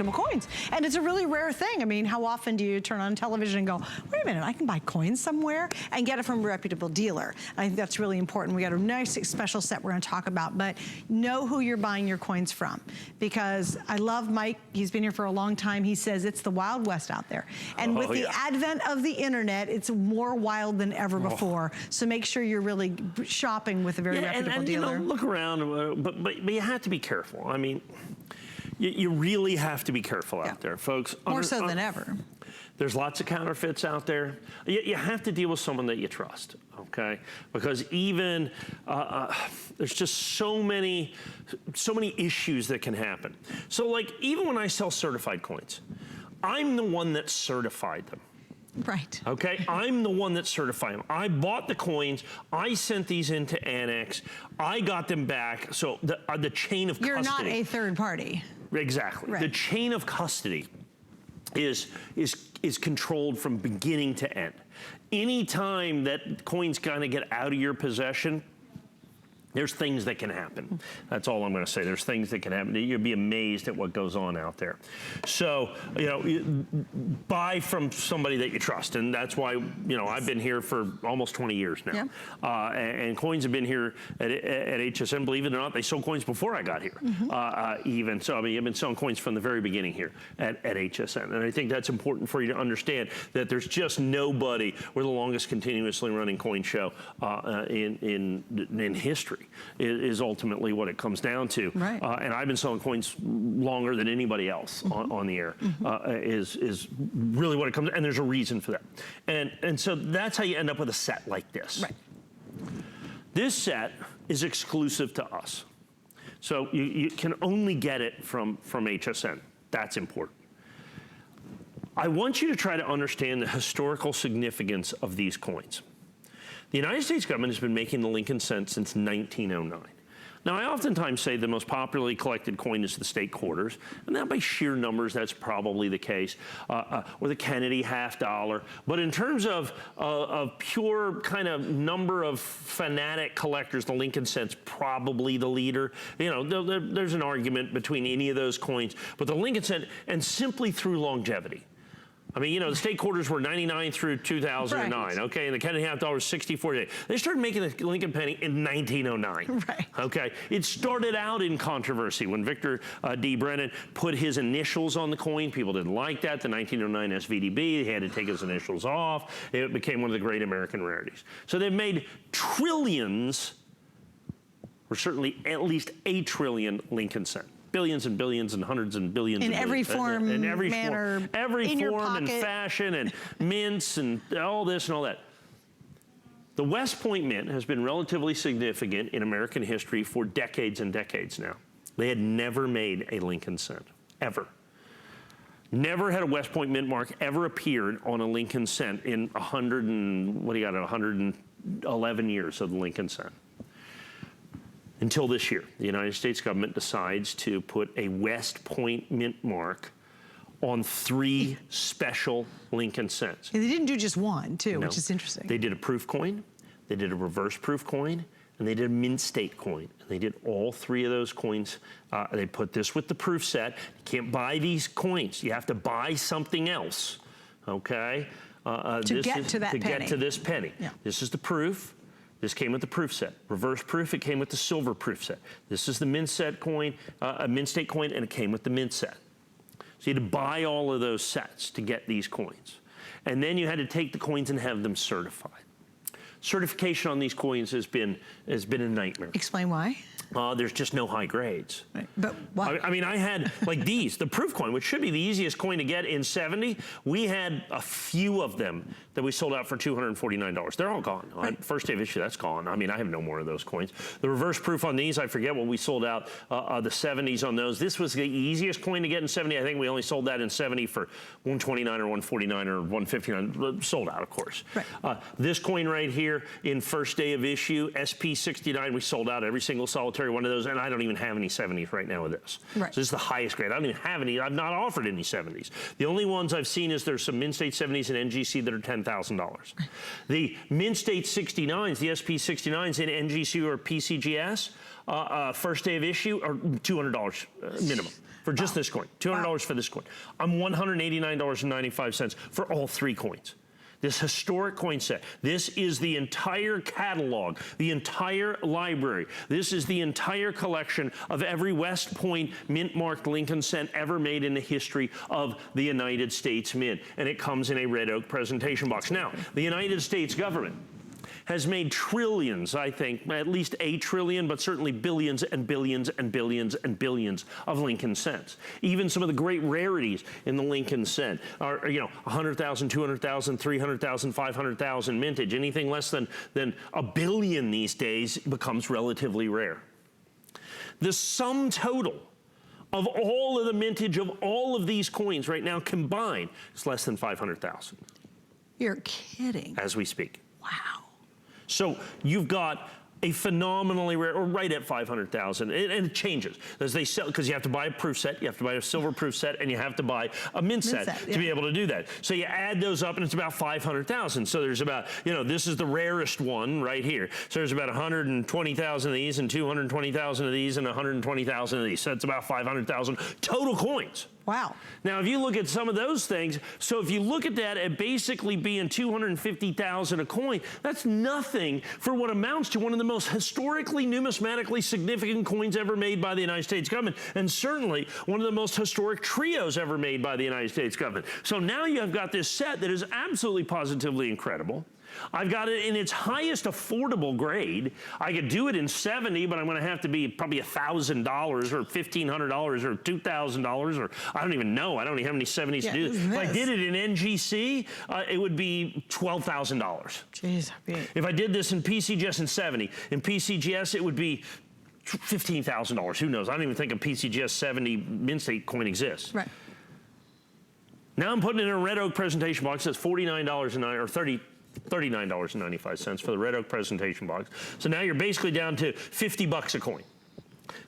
coins. And it's a really rare thing. I mean, how often do you turn on television and go, wait a minute, I can buy coins somewhere and get it from a reputable dealer? I think that's really important. We got a nice special set we're gonna talk about, but know who you're buying your coins from. Because I love Mike, he's been here for a long time. He says it's the Wild West out there. And with the advent of the internet, it's more wild than ever before. So make sure you're really shopping with a very reputable dealer. You know, look around, but you have to be careful. I mean, you really have to be careful out there, folks. More so than ever. There's lots of counterfeits out there. You have to deal with someone that you trust, okay? Because even, there's just so many issues that can happen. So like, even when I sell certified coins, I'm the one that certified them. Right. Okay, I'm the one that certified them. I bought the coins, I sent these into ANACS, I got them back, so the chain of custody. You're not a third party. Exactly. Right. The chain of custody is controlled from beginning to end. Anytime that coins kind of get out of your possession, there's things that can happen. That's all I'm gonna say. There's things that can happen. You'll be amazed at what goes on out there. So, you know, buy from somebody that you trust. And that's why, you know, I've been here for almost 20 years now. Yeah. And coins have been here at HSN. Believe it or not, they sold coins before I got here. Even. So, I mean, I've been selling coins from the very beginning here at HSN. And I think that's important for you to understand that there's just nobody. We're the longest continuously running coin show in history. Is ultimately what it comes down to. Right. And I've been selling coins longer than anybody else on the air, is really what it comes, and there's a reason for that. And so that's how you end up with a set like this. Right. This set is exclusive to us. So you can only get it from HSN. That's important. I want you to try to understand the historical significance of these coins. The United States government has been making the Lincoln cent since 1909. Now, I oftentimes say the most popularly collected coin is the state quarters, and that by sheer numbers, that's probably the case, or the Kennedy $50. But in terms of pure kind of number of fanatic collectors, the Lincoln cent's probably the leader. You know, there's an argument between any of those coins, but the Lincoln cent, and simply through longevity. I mean, you know, the state quarters were 99 through 2009, okay? And the Kennedy $50 was 64 days. They started making the Lincoln penny in 1909, okay? It started out in controversy when Victor D. Brennan put his initials on the coin. People didn't like that. The 1909 SVDB, he had to take his initials off. It became one of the great American rarities. So they've made trillions, or certainly at least a trillion Lincoln cent. Billions and billions and hundreds and billions in every form, in every manner, form, every form and fashion and mints and all this and all that. The WestPoint Mint has been relatively significant in American history for decades and decades now. They had never made a Lincoln cent, ever. Never had a WestPoint Mint mark ever appeared on a Lincoln cent in 111 years of the Lincoln cent. Until this year, the United States government decides to put a WestPoint Mint mark on 3 special Lincoln cents. And they didn't do just one, too, which is interesting. They did a proof coin, they did a reverse proof coin, and they did a mint state coin. And they did all 3 of those coins. They put this with the proof set. You can't buy these coins. You have to buy something else, okay? To get to this penny. Yeah. This is the proof. This came with the proof set. Reverse proof, it came with the silver proof set. This is the mint set coin, a mint state coin, and it came with the mint set. So you had to buy all of those sets to get these coins. And then you had to take the coins and have them certified. Certification on these coins has been a nightmare. Explain why. There's just no high grades. Right. But what? I mean, I had like these, the proof coin, which should be the easiest coin to get in 70. We had a few of them that we sold out for $249. They're all gone. Right. First day of issue, that's gone. I mean, I have no more of those coins. The reverse proof on these, I forget what we sold out, the 70s on those. This was the easiest coin to get in 70. I think we only sold that in 70 for $129 or $149 or $159. Sold out, of course. Right. This coin right here in first day of issue, SP69, we sold out every single solitary one of those, and I don't even have any 70s right now with this. Right. So this is the highest grade. I don't even have any. I've not offered any 70s. The only ones I've seen is there's some Mint State 70s and NGC that are $10,000. The Mint State 69s, the SP69s in NGC or PCGS, first day of issue are $200 minimum. for just this coin. $200 for this coin. I'm $189.95 for all 3 coins. This historic coin set. This is the entire catalog, the entire library. This is the entire collection of every WestPoint mint-marked Lincoln cent ever made in the history of the United States Mint. And it comes in a red oak presentation box. Now, the United States government has made trillions, I think, at least $8 trillion, but certainly billions and billions and billions and billions of Lincoln cents. Even some of the great rarities in the Lincoln cent are, you know, 100,000, 200,000, 300,000, 500,000 mintage. Anything less than a billion these days becomes relatively rare. The sum total of all of the mintage of all of these coins right now combined is less than 500,000. You're kidding. As we speak. Wow. So you've got a phenomenally rare, or right at 500,000, and it changes as they sell, because you have to buy a proof set, you have to buy a silver proof set, and you have to buy a mint set to be able to do that. So you add those up, and it's about 500,000. So there's about, you know, this is the rarest one right here. So there's about 120,000 of these, and 220,000 of these, and 120,000 of these. So that's about 500,000 total coins. Wow. Now, if you look at some of those things, so if you look at that at basically being 250,000 a coin, that's nothing for what amounts to one of the most historically, numismatically significant coins ever made by the United States government, and certainly one of the most historic trios ever made by the United States government. So now you have got this set that is absolutely positively incredible. I've got it in its highest affordable grade. I could do it in 70, but I'm going to have to be probably $1,000 or $1,500 or $2,000, or I don't even know. I don't even have any 70s to do this. If I did it in NGC, it would be $12,000. Jeez. If I did this in PCGS in 70, in PCGS it would be $15,000. Who knows? I don't even think a PCGS 70 mint state coin exists. Right. Now I'm putting it in a red oak presentation box that's $39.95 for the red oak presentation box. So now you're basically down to $50 a coin.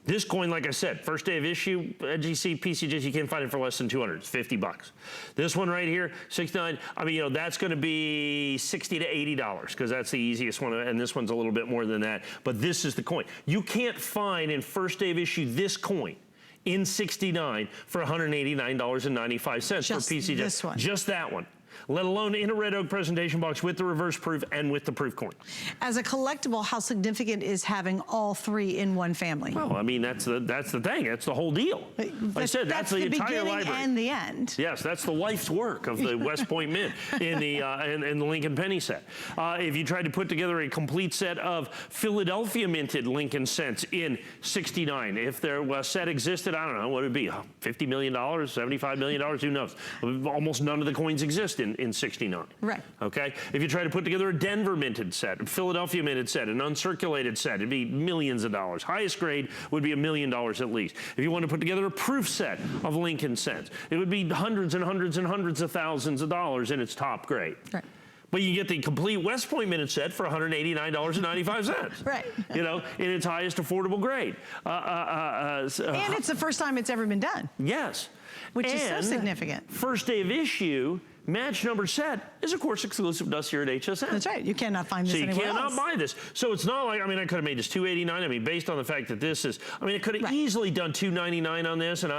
This coin, like I said, first day of issue, NGC, PCGS, you can't find it for less than 200. It's $50. This one right here, 69, I mean, you know, that's going to be $60 to $80 because that's the easiest one, and this one's a little bit more than that. But this is the coin. You can't find in first day of issue this coin in 69 for $189.95 for PCGS. This one. Just that one. Let alone in a red oak presentation box with the reverse proof and with the proof coin. As a collectible, how significant is having all 3 in one family? Well, I mean, that's the thing. That's the whole deal. Like I said, that's the entire library. Beginning and the end. Yes, that's the life's work of the WestPoint Mint in the in the Lincoln penny set. If you tried to put together a complete set of Philadelphia minted Lincoln cents in 69, if their set existed, I don't know, what would it be? $50 million, $75 million, who knows? Almost none of the coins exist in 69. Right. Okay? If you try to put together a Denver minted set, a Philadelphia minted set, an uncirculated set, it'd be millions of dollars. Highest grade would be $1 million at least. If you want to put together a proof set of Lincoln cents, it would be hundreds and hundreds and hundreds of thousands of dollars in its top grade. Right. But you get the complete WestPoint minted set for $189.95. Right. You know, in its highest affordable grade. And it's the first time it's ever been done. Yes. Which is so significant. First day of issue, match number set is, of course, exclusive to us here at HSN. That's right. You cannot find this anywhere else. So you cannot buy this. So it's not like, I mean, I could have made this $289. I mean, based on the fact that this is, I mean, I could have easily done $299 on this, and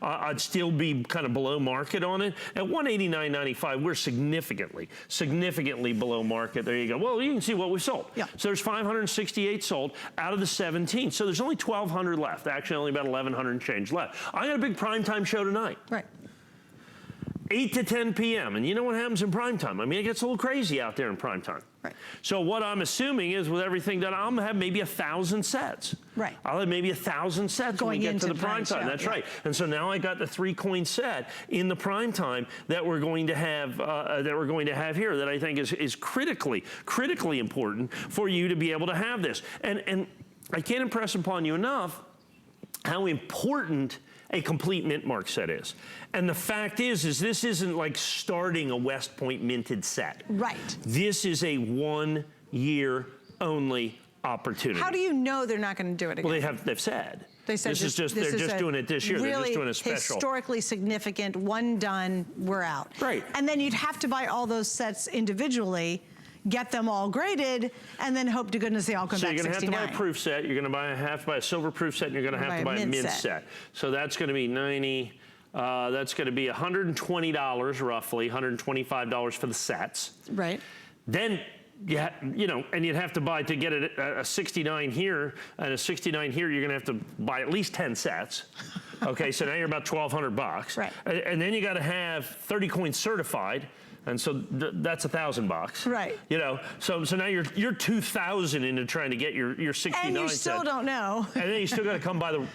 I'd still be kind of below market on it. At $189.95, we're significantly below market. There you go. Well, you can see what we sold. Yeah. So there's 568 sold out of the 17. So there's only 1,200 left. Actually, only about 1,100 and change left. I got a big primetime show tonight. Right. 8 to 10 p.m. And you know what happens in prime time? I mean, it gets a little crazy out there in prime time. Right. So what I'm assuming is with everything done, I'm going to have maybe 1,000 sets. Right. I'll have maybe 1,000 sets when we get to the prime time. That's right. And so now I got the 3-coin set in the prime time that we're going to have here that I think is critically important for you to be able to have this. And I can't impress upon you enough how important a complete mint mark set is. And the fact is this isn't like starting a WestPoint minted set. Right. This is a 1-year only opportunity. How do you know they're not going to do it again? Well, they've said. They said they're just doing it this year. Really they're just doing a special. Historically significant, one done, we're out. Right. And then you'd have to buy all those sets individually, get them all graded, and then hope to goodness they all come back 69. So you're gonna have to buy a proof set, you're gonna have to buy a silver proof set, and you're gonna have to buy a mint set. So that's gonna be 90, that's gonna be $120 roughly, $125 for the sets. Right. Then, you know, and you'd have to buy, to get a 69 here and a 69 here, you're gonna have to buy at least 10 sets. Okay, so now you're about $1,200. Right. And then you gotta have 30 coins certified. And so that's $1,000. Right. You know, so now you're $2,000 into trying to get your 69 And you still don't know. And then you still got to come buy the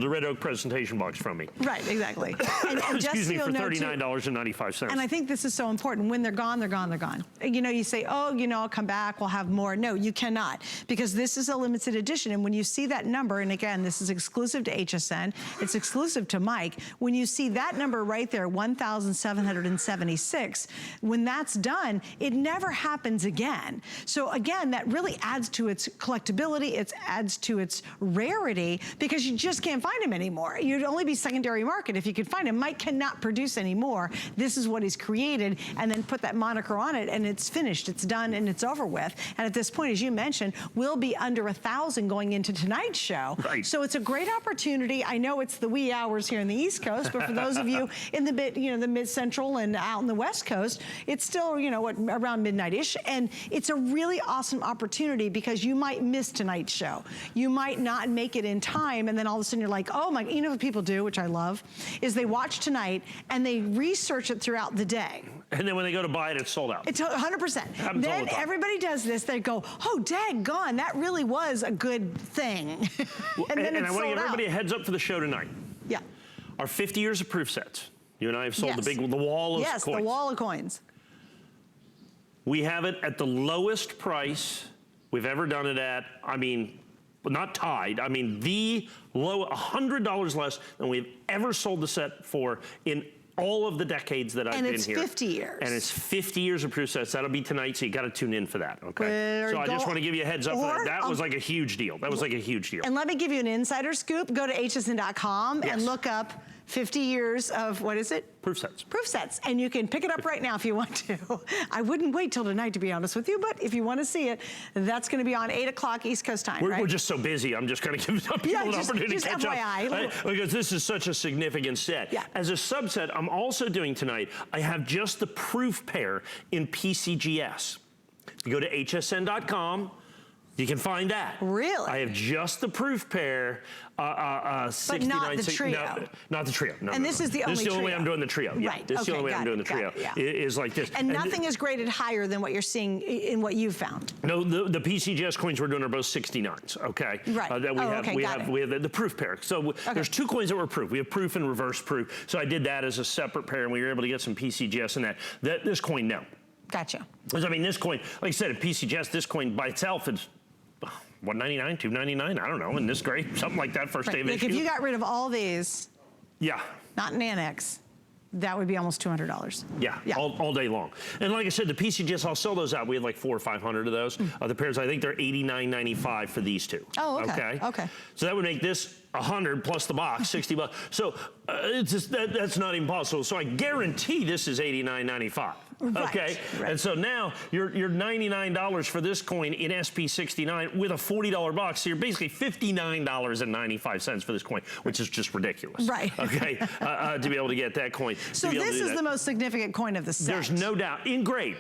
Red Oak presentation box from me. Right, exactly. And Excuse me, for $39.95. And I think this is so important. When they're gone, they're gone, they're gone. You know, you say, oh, you know, I'll come back, we'll have more. No, you cannot, because this is a limited edition. And when you see that number, and again, this is exclusive to HSN, it's exclusive to Mike. When you see that number right there, 1,776, when that's done, it never happens again. So again, that really adds to its collectability, it adds to its rarity, because you just can't find them anymore. You'd only be secondary market if you could find him. Mike cannot produce anymore. This is what he's created, and then put that moniker on it, and it's finished, it's done, and it's over with. And at this point, as you mentioned, we'll be under 1,000 going into tonight's show. Right. So it's a great opportunity. I know it's the wee hours here in the East Coast, but for those of you in the the mid-central and out in the West Coast, it's still, you know, what, around midnight-ish, and it's a really awesome opportunity, because you might miss tonight's show. You might not make it in time, and then all of a sudden you're like, oh my, you know what people do, which I love, is they watch tonight and they research it throughout the day. And then when they go to buy it, it's sold out. It's 100%. Then everybody does this, they go, oh, daggone, that really was a good thing. and then it's I want to give everybody out. a heads up for the show tonight. Yeah. Our 50 years of proof sets. You and I have sold Yes. the wall of Yes, coins. the wall of coins. We have it at the lowest price we've ever done it at. I mean, not tied. I mean, the low, $100 less than we've ever sold the set for in all of the decades that I've been here. And it's 50 years. And it's 50 years of proof sets. That'll be tonight, so you got to tune in for that, okay? So I just want to give you a heads up for that. That was like a huge deal. That was like a huge deal. And let me give you an insider scoop. Go to hsn.com and look up 50 years of, what is it? Proof sets. Proof sets. And you can pick it up right now if you want to. I wouldn't wait till tonight, to be honest with you, but if you want to see it, that's going to be on 8 o'clock East Coast time, right? We're just so busy. I'm just going to give people an opportunity to catch FYI, up. Because this is such a significant set. Yeah. As a subset, I'm also doing tonight, I have just the proof pair in PCGS. You go to hsn.com. You can find that. Really? I have just the proof pair. But not the trio. No, not the trio. No, and this is the only This is the only way trio. I'm doing the trio. Yeah, Right. This is the only way I'm doing the trio. Is like this. And nothing is graded higher than what you're seeing in what you've found. No, the PCGS coins we're doing are both 69s, okay? Right. That we have the proof pair. So there's two coins that were proof. We have proof and reverse proof. So I did that as a separate pair, and we were able to get some PCGS in that. This coin, no. Gotcha. Because I mean, this coin, like I said, at PCGS, this coin by itself is $199, $299, I don't know, in this grade, something like that, first day of issue. Like if you got rid of all these, yeah, not an annex, that would be almost $200. Yeah, all day long. And like I said, the PCGS, I'll sell those out. We had like 400 or 500 of those. The pairs, I think they're $89.95 for these two. Oh, okay. Okay. So that would make this 100 plus the box, 60 bucks. So it's just, that's not impossible. So I guarantee this is $89.95. Right, okay, right. And so now you're $99 for this coin in SP69 with a $40 box. So you're basically $59.95 for this coin, which is just ridiculous. Right. Okay, to be able to get that coin. So this is the most significant coin of the set. There's no doubt. In grade.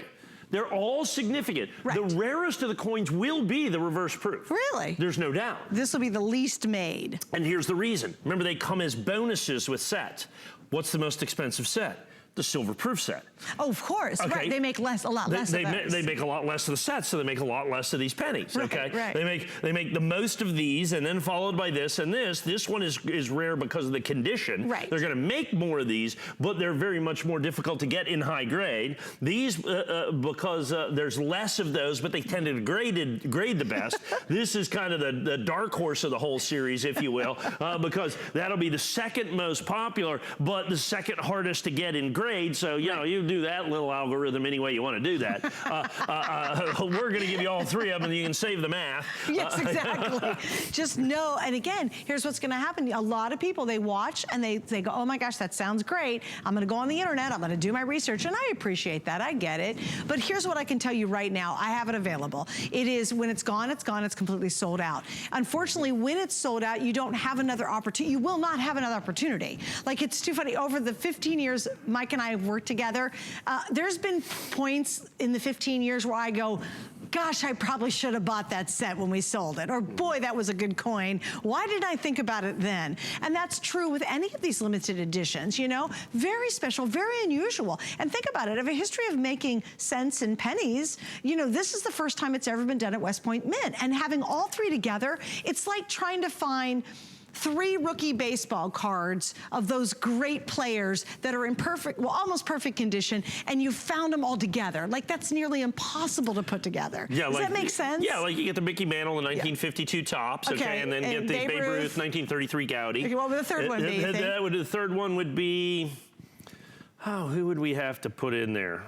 They're all significant. Right. The rarest of the coins will be the reverse proof. Really? There's no doubt. This will be the least made. And here's the reason. Remember, they come as bonuses with sets. What's the most expensive set? The silver proof set. Oh, of course. Okay. Right. They make a lot less of those. They make a lot less of the sets, so they make a lot less of these pennies. Right, okay. Right. They make the most of these, and then followed by this and this. This one is rare because of the condition. Right. They're going to make more of these, but they're very much more difficult to get in high grade. These because there's less of those, but they tend to grade the best. This is kind of the dark horse of the whole series, if you will, because that'll be the second most popular, but the second hardest to get in grade. grade, so you know you do that little algorithm any way you want to do that. We're going to give you all three of them, and you can save the math. Yes, exactly. Just know, and again, here's what's going to happen. A lot of people, they watch and they go, oh my gosh, that sounds great. I'm going to go on the internet. I'm going to do my research, and I appreciate that. I get it. But here's what I can tell you right now. I have it available. It is, when it's gone, it's gone. It's completely sold out. Unfortunately, when it's sold out, you don't have another opportunity. You will not have another opportunity. Like, it's too funny. Over the 15 years Mike and I have worked together, there's been points in the 15 years where I go, gosh, I probably should have bought that set when we sold it. Or boy, that was a good coin. Why didn't I think about it then? And that's true with any of these limited editions, you know? Very special, very unusual. And think about it, of a history of making cents and pennies, you know, this is the first time it's ever been done at WestPoint Mint. And having all three together, it's like trying to find 3 rookie baseball cards of those great players that are in perfect, well, almost perfect condition, and you found them all together. Like, that's nearly impossible to put together. Yeah, Does like, that make sense? Yeah, like you get the Mickey Mantle in 1952 tops, okay, and then get the Babe Ruth 1933 Gaudy. Okay, what would the third one be, you think? The third one would be, oh, who would we have to put in there?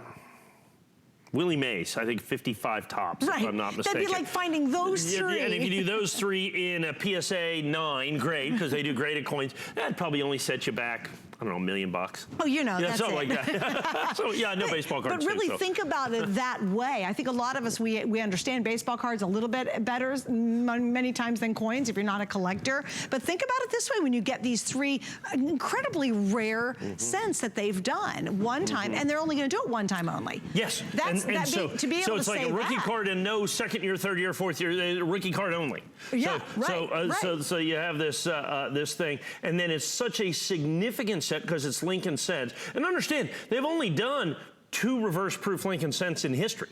Willie Mays, I think 55 tops, right. if I'm not mistaken. That'd be like finding those three. Yeah, and if you do those three in a PSA 9 grade, because they do graded coins, that'd probably only set you back, I don't know, $1 million. Oh, you know, yeah, that's something it. like that. So yeah, no baseball cards. But really too, so. think about it that way. I think a lot of us, we understand baseball cards a little bit better many times than coins if you're not a collector. But think about it this way: when you get these 3 incredibly rare cents that they've done one time, and they're only going to do it one time only. Yes, That's so it's like a rookie card and no second year, third year, fourth year, rookie card only. Yeah, so you have this this thing, and then it's such a significant set because it's Lincoln cents. And understand, they've only done 2 reverse proof Lincoln cents in history.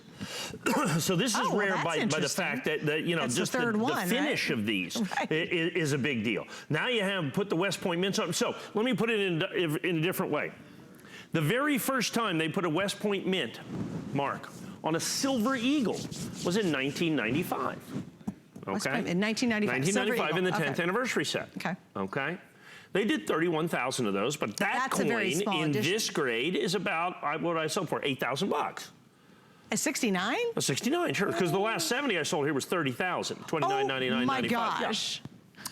So this is rare by the fact that you know, that's just the finish of these is a big deal. Now you have put the WestPoint Mints on. So let me put it in a different way. The very first time they put a WestPoint Mint mark on a silver eagle was in 1995. Okay? In 1995. 1995 in the 10th anniversary set. Okay. Okay. They did 31,000 of those, but that coin in this grade is about, what I sold for, $8,000. A 69? A 69, sure, because the last 70 I sold here was 30,000, $29.99.95. Oh my gosh. Yeah.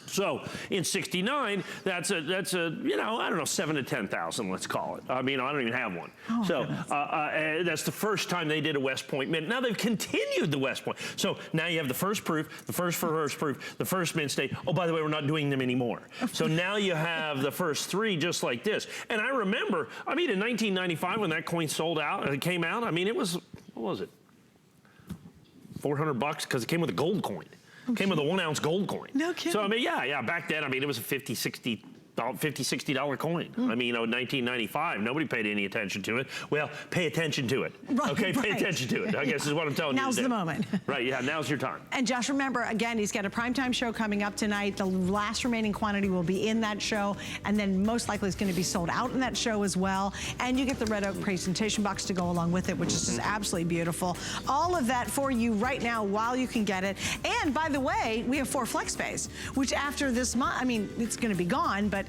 So in 69, that's a you know, I don't know, 7,000 to 10,000, let's call it. I mean, I don't even have one. Oh, so that's the first time they did a WestPoint Mint. Now they've continued the WestPoint. So now you have the first proof, the first proof, the first mint state. Oh, by the way, we're not doing them anymore. So now you have the first 3 just like this. And I remember, I mean, in 1995 when that coin sold out and it came out, I mean, it was, what was it? $400 because it came with a gold coin. Came with a 1-ounce gold coin. No kidding. So I mean, yeah, back then, I mean, it was a $50, $60 coin. I mean, you know, 1995, nobody paid any attention to it. Well, pay attention to it. Right, okay, pay attention to it, I guess is what I'm telling you. Now's the moment. Right, yeah, now's your time. And Josh, remember, again, he's got a primetime show coming up tonight. The last remaining quantity will be in that show, and then most likely it's going to be sold out in that show as well. And you get the Red Oak presentation box to go along with it, which is just absolutely beautiful. All of that for you right now while you can get it. And by the way, we have 4 flex pays, which after this month, I mean, it's going to be gone, but